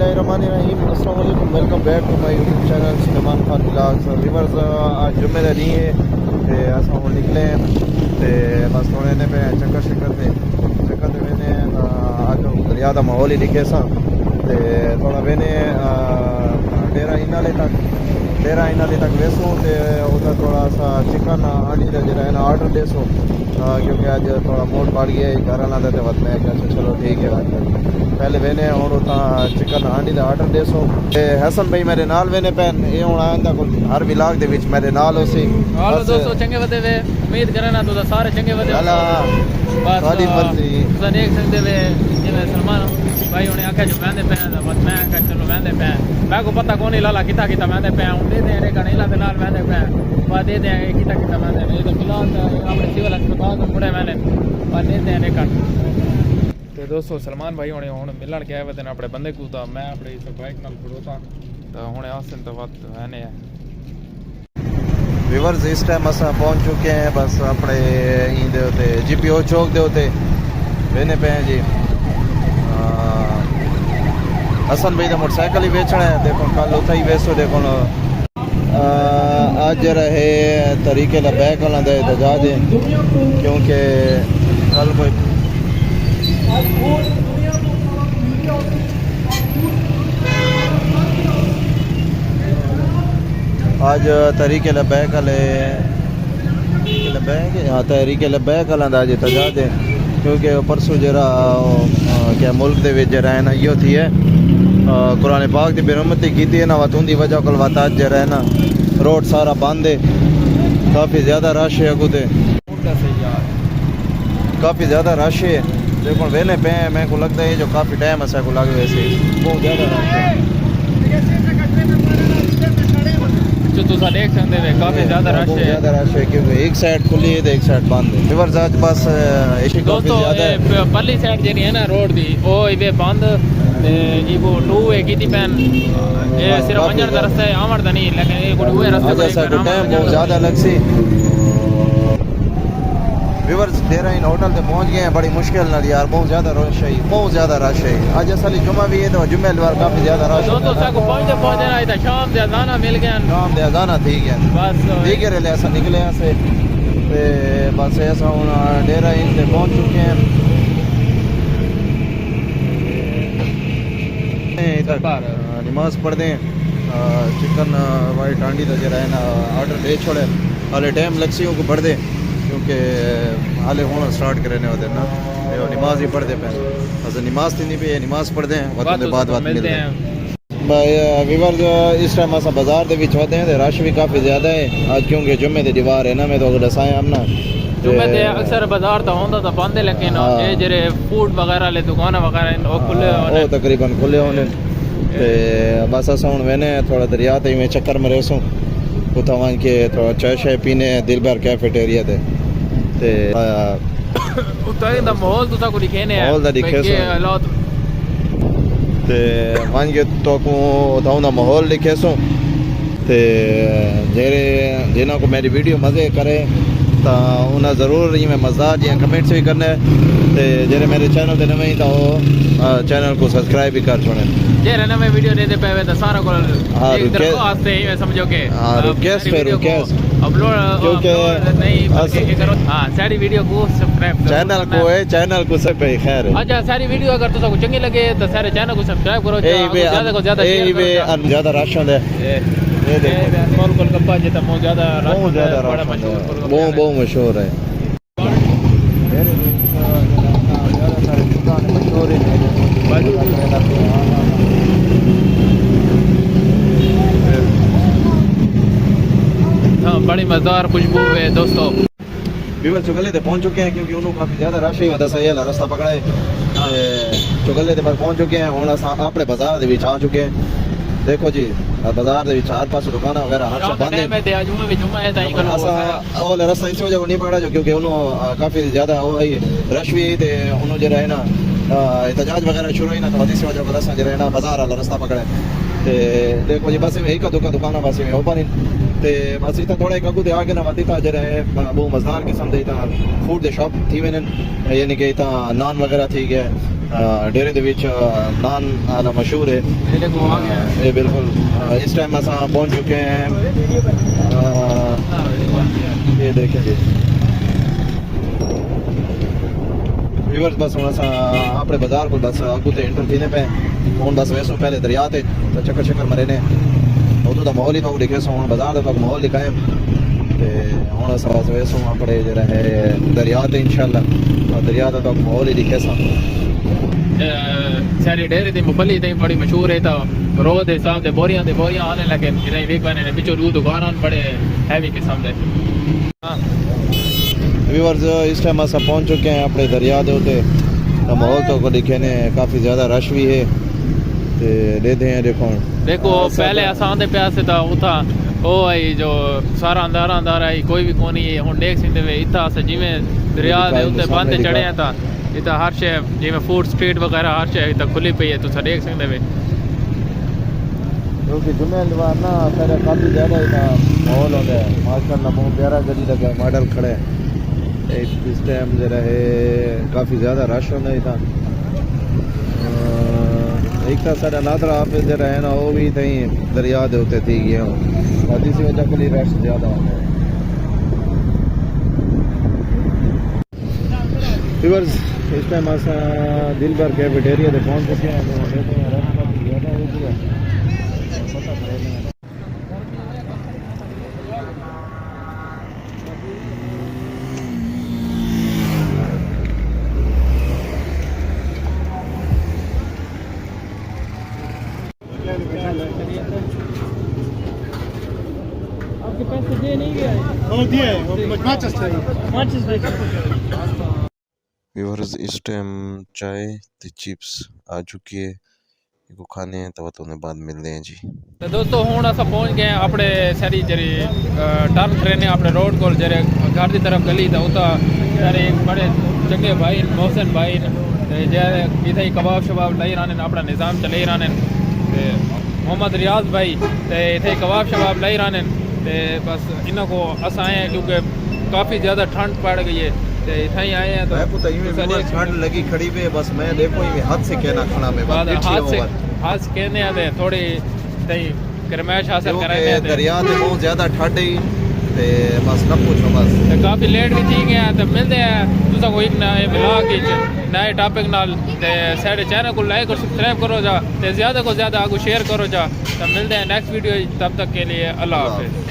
बिस्मिल्लाहिर्रहमानिर्रहीम। अस्सलाम वालेकुम, welcome back to my YouTube channel Suleman Khan vlogs. Viewers, आज जुम्मे दा दिन है ते असां हुण निकले ते बस थोड़े ने पे चक्कर ते वेने आज दरिया दा माहौल ही दिखे सा ते थोड़ा वेने डेरा इनाले तक वेसो ते उधर थोड़ा सा चिकन आंडी दा जरा है ना ऑर्डर देसो क्योंकि आज थोड़ा मूड बढ़ गया घर आना था तो मैं क्या चलो ठीक है पहले वेने और उतना चिकन हांडी का आर्डर देसो ते हसन भाई मेरे नाल वेने पैन ये हुण आंदा कोई हर विलाग दे विच मेरे नाल होसी। हालो दोस्तों, चंगे वदे वे उम्मीद करना तो सारे चंगे वदे हला साडी मर्जी तुसा देख सकदे वे जिवें सलमान भाई उन्हें आख्या जो वेंदे पे बस मैं आख्या चलो वेंदे पे मैं को पता कोनी लाला किता वेंदे पे हूं दे दे रे गणेला दे नाल वेंदे पे बस दे दे किता वेंदे ये तो फिलहाल अपने सिविल अस्पताल में पड़े मैंने बस दे दे रे कट तो दोस्तों सलमान भाई हुणे हुण मिलन गए वे अपने बंदे को तो मैं अपने इस बाइक नाल खड़ोता तो हुणे आसन तो वक्त है व्यूअर्स इस टाइम अस पहुंच चुके हैं बस अपने इंदे उते जीपीओ चौक दे उते वेने पे जी हसन भाई का मोटरसाइकिल ही बेचना है। देखो कल उतना ही वेसो देखो आज रहे तरीके लबैक वाला दे एहतजाज है क्योंकि कल कोई आज तरीके लबैक वाले तहरीक लब्बैक वाला दा एहतजाज है क्योंकि परसों जरा क्या मुल्क दे विच जरा है ना इहो थी है कुरान पाक की बेरहमती की है ना वत उनकी वजह को वत आज जरा है ना रोड सारा बंद है काफ़ी ज़्यादा रश है अगुते काफ़ी ज़्यादा रश है देखो वेने पे मेरे को लगता है जो काफ़ी टाइम असा को लगे वैसे बहुत ज़्यादा रश है जो तुसा देख सकते हैं काफ़ी ज़्यादा रश है क्योंकि एक साइड खुली है तो एक साइड बंद है। रिवर्स आज बस दोस्तों पल्ली साइड जी है ना रोड दी वो इवे बंद वो टू वे की पैन ये सिर्फ वंजन का रास्ता है आमर का नहीं लेकिन ये कोई रास्ते टाइम बहुत ज़्यादा लग सी। व्यूअर्स डेरा इन होटल पे पहुंच गए हैं बड़ी मुश्किल नाल यार बहुत ज़्यादा रश है आज असली जुम्मा भी है तो जुम्मे वार काफ़ी ज़्यादा रश दोस्तों साको पहुंचना है तो शाम दे अजाना मिल गया शाम दे अजाना ठीक है बस ठीक है रे ऐसा निकले ऐसे बस ऐसा हुण डेरा इन पे पहुंच चुके हैं नमाज पढ़ दें चिकन वाइट हांडी का जरा है ना ऑर्डर दे छोड़े हाले टाइम लग सी को बढ़ दे क्योंकि हाले होना स्टार्ट करने होते ना नमाज ही पढ़ते पे नमाज थी नहीं पे नमाज पढ़ दें बाद मिलते हैं। व्यूअर्स इस टाइम अस बाजार के विच होते हैं तो रश भी काफ़ी ज़्यादा है आज क्योंकि जुम्मे की दीवार है ना मैं तो दसाएं हम ना जुम्मे ते अक्सर बाजार तो होंदा तो बंद है लेकिन ये जेरे फूड वगैरह ले दुकान वगैरह वो खुले होने तकरीबन खुले होने बस अस हुण वेने थोड़ा दरिया ते में चक्कर मरेसों उतना वहाँ के थोड़ा चाय शाय पीने दिल भर कैफेटेरिया ते उतारे दा माहौल तो को दिखेने है माहौल दा दिखे सो ते वहाँ के तो को उताऊ दा माहौल दिखे सो ते जेरे जिन्हों को मेरी वीडियो मज़े करे तो उन्हें ज़रूर मैं मज़ेदार जी कमेंट्स भी करने ते जेरे मेरे चैनल पे नवे तो चैनल को सब्सक्राइब भी कर छोड़े जेरे नवे वीडियो देते पे तो सारा को एक तरफ आस्ते ही समझो के रिक्वेस्ट अपलोड क्योंकि नहीं करो हां सारी वीडियो को सब्सक्राइब करो चैनल को सब खैर अच्छा सारी वीडियो अगर तुसा को चंगी लगे तो सारे चैनल को सब्सक्राइब करो ज्यादा को ज्यादा शेयर करो ज्यादा रश है ये देखो कोलकाता जितना बहुत ज्यादा बड़ा बहुत मशहूर है हाँ बड़ी मज़ेदार खुशबू है दोस्तों। व्यूअर्स चुगले ते पहुंच चुके हैं क्योंकि उन्होंने काफ़ी ज़्यादा रश ही होता सही है रास्ता पकड़ा है चुगले ते पहुंच चुके हैं हुण अस अपने बाजार दे विच आ चुके हैं देखो जी बाजार दे विच चार पास दुकान वगैरह हर सब बंद है ओले रास्ता इस वजह नहीं पकड़ा जो क्योंकि उन्होंने काफ़ी ज़्यादा वो है रश भी ते उन्होंने जो है ना एहतजाज वगैरह शुरू ही ना तो इस वजह को रास्ता जो है ना बाजार वाला रास्ता पकड़ा ते देखो जी बस एक दुकान बस में ओपन है ते बस इतना थोड़ा एक अगू आगे ना वती जरा वो मज़ेदार किस्म के फूड के शॉप थी वञनि यानी कि इतना नान वगैरह थी गया डेरे दे विच नान आना मशहूर है। मेरे को आ गया ये बिल्कुल इस टाइम अस पहुंच चुके हैं। ये देखें जी व्यूअर्स, बस हम अपने बाजार को बस अगू तो एंटर थीने पे हूँ बस वैसो पहले दरिया ते तो चक्कर चक्कर मरे ने उदू का माहौल ही तो देखे सो बाजार का माहौल दिखाए हूँ अस बस वैसो अपने जरा है दरिया ते इंशाल्लाह दरिया का माहौल ही दिखे सा। सारी डेरे दी मुफली दी बड़ी मशहूर है तो रोज दे हिसाब दे बोरियां आने लगे जिन्हें वीक बने ने बिचो दूध दुकान बड़े हैवी किस्म दे। हां व्यूअर्स, इस टाइम अस पहुंच चुके हैं अपने दरिया दे उते माहौल तो दिखे ने काफ़ी ज़्यादा रश भी है ते देते हैं। देखो पहले असां दे प्यासे था उथा ओ आई जो सारा अंधारा आई कोई भी कोनी है हुन देख सिंदे वे इथा से जिवें दरिया दे उते बंद चढ़े हैं ता इतना हर शे जिवें फूड स्ट्रीट वगैरह हर शे इतना खुली पई है तुसा देख सकते वे क्योंकि जुम्मेवार ना पहले काफ़ी ज़्यादा इतना माहौल होता है माशाल्लाह बहुत प्यारा गली लगा मॉडल खड़े इस टाइम जरा है काफ़ी ज़्यादा रश होता है इतना। एक तो सारा नादरा आप जरा है ना वो भी थी दरिया दे उते थी गए और इसी वजह के लिए रश ज़्यादा होता है। व्यूअर्स, इस टाइम अस दिल भर कैफेटेरिया से पहुंच चुके हैं तो देते हैं रश काफ़ी ज़्यादा हो गया पता चलेगा। आपके पैसे दे नहीं गया वो दिए माचिस चाहिए। व्यूअर्स, इस टाइम चाय ते चिप्स आ चुकी है इनको खाने हैं तो उन्हें बाद मिलते हैं जी। तो दोस्तों हुण अस पहुंच गए अपने सारी जरी टर्न ट्रेन अपने रोड को जरे घर की तरफ गली तो उता सारे बड़े चंगे भाई मोहसिन भाई जरे इथे कबाब शबाब लाई रहने अपना निज़ाम चले रहने मोहम्मद रियाज भाई ते इथे कबाब शबाब लाई रहने बस इन्हों को अस आए हैं क्योंकि काफ़ी ज़्यादा ठंड पड़ गई है तो इतना ही आए हैं तो ठंड लगी खड़ी पे बस मैं देखो हाथ से कहना खाना में हाथ से कहने आते थोड़ी गरमैश हासिल कराने दरिया से बहुत ज़्यादा ठंड ही ते बस न पूछो बस काफ़ी लेट भी थी गया तो मिलते हैं तुसा कोई नए ब्लॉग नए टॉपिक नाल ते साढ़े चैनल को लाइक और सब्सक्राइब करो जा ते ज़्यादा को ज़्यादा आगू शेयर करो जा तो मिलते हैं नेक्स्ट वीडियो तब तक के लिए अल्लाह हाफिज़।